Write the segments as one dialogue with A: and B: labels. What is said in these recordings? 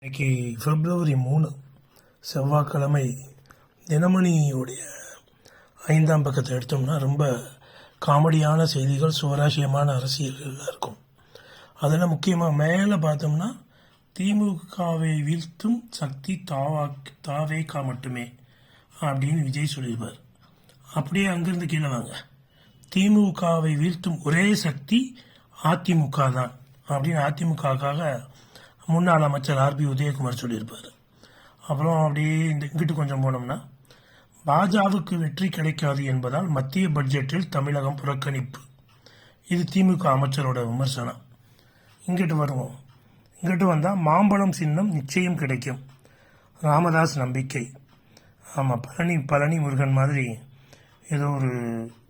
A: இன்னைக்கு பிப்ரவரி 3 செவ்வாய்க்கிழமை. தினமணியுடைய 5ஆம் பக்கத்தை எடுத்தோம்னா ரொம்ப காமெடியான செய்திகள், சுவராசியமான அரசியல்கள் இருக்கும். அதில் முக்கியமாக மேலே பார்த்தோம்னா திமுகவை வீழ்த்தும் சக்தி தாவேகா மட்டுமே அப்படின்னு விஜய் சொல்லியிருப்பார். அப்படியே அங்கிருந்து கீழே வாங்க, திமுகவை வீழ்த்தும் ஒரே சக்தி அதிமுக தான் அப்படின்னு அதிமுகவுக்காக முன்னாள் அமைச்சர் ஆர்பி உதயகுமார் சொல்லியிருப்பார். அப்புறம் அப்படியே இங்கிட்டு கொஞ்சம் போனோம்னா, பாஜகவுக்கு வெற்றி கிடைக்காது என்பதால் மத்திய பட்ஜெட்டில் தமிழகம் புறக்கணிப்பு. இது திமுக அமைச்சரோட விமர்சனம். இங்கிட்டு வருவோம். இங்கிட்டு வந்தால் மாம்பழம் சின்னம் நிச்சயம் கிடைக்கும், ராமதாஸ் நம்பிக்கை. ஆமாம், பழனி முருகன் மாதிரி ஏதோ ஒரு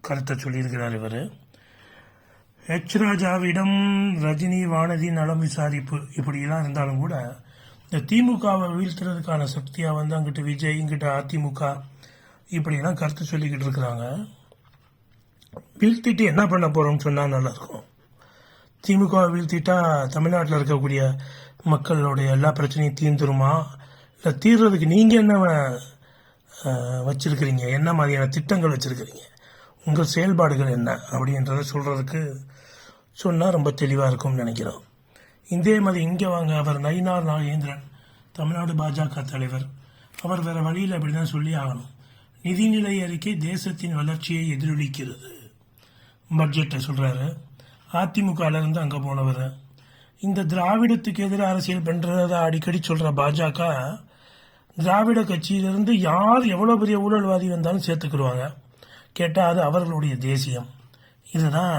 A: கருத்தை சொல்லியிருக்கிறார் இவர். ராஜாவிடம் ரஜினி வானதி நலம் விசாரிப்பு இப்படிலாம் இருந்தாலும் கூட இந்த திமுகவை வீழ்த்துறதுக்கான சக்தியாக அங்கிட்டு விஜய், இங்கிட்ட அதிமுக இப்படிலாம் கருத்து சொல்லிக்கிட்டு இருக்கிறாங்க. வீழ்த்திட்டு என்ன பண்ண போகிறோம்னு சொன்னால் நல்லாயிருக்கும். திமுகவை வீழ்த்திட்டா தமிழ்நாட்டில் இருக்கக்கூடிய மக்களுடைய எல்லா பிரச்சனையும் தீர்ந்துருமா? இல்லை தீர்றதுக்கு நீங்கள் என்ன வச்சுருக்கிறீங்க, என்ன மாதிரியான திட்டங்கள் வச்சுருக்கிறீங்க, உங்கள் செயல்பாடுகள் என்ன அப்படின்றத சொல்கிறதுக்கு சொன்னால் ரொம்ப தெளிவாக இருக்கும்னு நினைக்கிறோம். இதே மாதிரி இங்கே வாங்க, அவர் நயினார் நாகேந்திரன், தமிழ்நாடு பாஜக தலைவர். அவர் வேறு வழியில் அப்படி தான் சொல்லி ஆகணும். நிதிநிலை அறிக்கை தேசத்தின் வளர்ச்சியை எதிரொலிக்கிறது, பட்ஜெட்டை சொல்கிறாரு. அதிமுகலேருந்து அங்கே போனவர். இந்த திராவிடத்துக்கு எதிராக அரசியல் பண்ணுறத அடிக்கடி சொல்கிற பாஜக, திராவிட கட்சியிலிருந்து யார் எவ்வளோ பெரிய ஊழல்வாதி வந்தாலும் சேர்த்துக்கிடுவாங்க. கேட்டால் அது அவர்களுடைய தேசியம். இதுதான்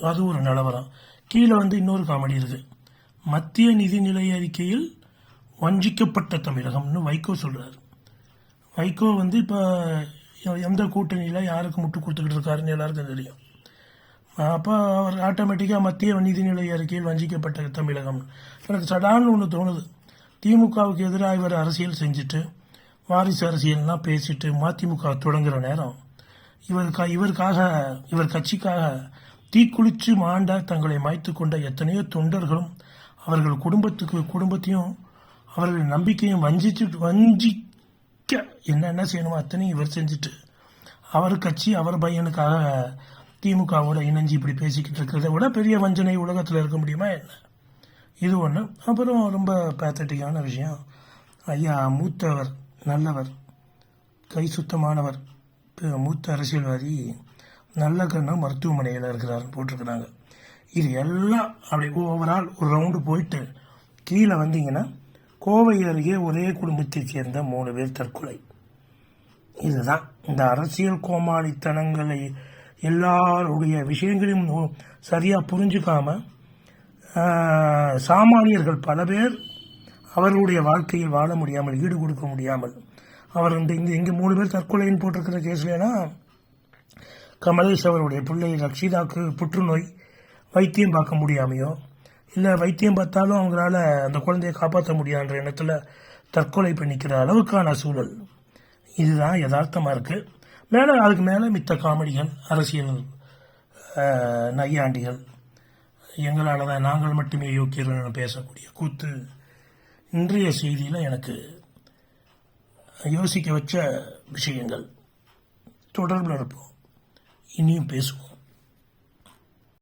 A: அது ஒரு நிலவரம். கீழே இன்னொரு காமெடி இருக்குது. மத்திய நிதிநிலை அறிக்கையில் வஞ்சிக்கப்பட்ட தமிழகம்னு வைகோ சொல்கிறார். வைகோ இப்போ எந்த கூட்டணியில் யாருக்கு முட்டு கொடுத்துக்கிட்டு இருக்காருன்னு எல்லாருக்கும் தெரியும். அப்போ அவர் ஆட்டோமேட்டிக்காக மத்திய நிதிநிலை அறிக்கையில் வஞ்சிக்கப்பட்ட தமிழகம். எனக்கு சடான்னு ஒன்று தோணுது. திமுகவுக்கு எதிராக இவர் அரசியல் செஞ்சுட்டு வாரிசு அரசியல்லாம் பேசிட்டு மதிமுக தொடங்குற நேரம் இவர் கட்சிக்காக தீக்குளிச்சு மாண்ட தங்களை மாய்த்து கொண்ட எத்தனையோ தொண்டர்களும் அவர்கள் குடும்பத்தையும் அவர்கள் நம்பிக்கையும் வஞ்சிக்க என்னென்ன செய்யணுமோ அத்தனையும் இவர் செஞ்சுட்டு அவர் கட்சி அவர் பையனுக்காக திமுகவோட இணைஞ்சு இப்படி பேசிக்கிட்டு இருக்கிறத விட பெரிய வஞ்சனை உலகத்தில் இருக்க முடியுமா என்ன? இது ஒன்று. அப்புறம் ரொம்ப பேத்தட்டிக்கான விஷயம், ஐயா மூத்தவர், நல்லவர், கை சுத்தமானவர், மூத்த அரசியல்வாதி நல்ல கண்ணா மருத்துவமனையில் இருக்கிறாருன்னு போட்டிருக்கிறாங்க. இது எல்லாம் அப்படி ஓவரால் ஒரு ரவுண்டு போயிட்டு கீழே வந்தீங்கன்னா, கோவை அருகே ஒரே குடும்பத்தைச் சேர்ந்த 3 பேர் தற்கொலை. இதுதான் இந்த அரசியல் கோமாளித்தனங்களை எல்லாருடைய விஷயங்களையும் சரியாக புரிஞ்சுக்காம சாமானியர்கள் பல பேர் அவர்களுடைய வாழ்க்கையில் வாழ முடியாமல், ஈடு கொடுக்க முடியாமல், அவர் இங்கே 3 பேர் தற்கொலைன்னு போட்டிருக்கிற கேஸ்லாம் கமலேஷ் அவருடைய பிள்ளை ரக்ஷிதாக்கு புற்றுநோய், வைத்தியம் பார்க்க முடியாமையோ இல்லை வைத்தியம் பார்த்தாலும் அவங்களால அந்த குழந்தையை காப்பாற்ற முடியாதுன்ற எண்ணத்தில் தற்கொலை பண்ணிக்கிற அளவுக்கான சூழல். இதுதான் யதார்த்தமாக இருக்குது. அதுக்கு மேலே மித்த காமெடிகள், அரசியல் நையாண்டிகள், எங்களால் தான் நாங்கள் மட்டுமே யோக்கியர்கள் பேசக்கூடிய கூத்து இன்றைய செய்தியில் எனக்கு யோசிக்க வச்ச விஷயங்கள். தொடர்பில் இருப்போம், இனியும் பேசுவோம்.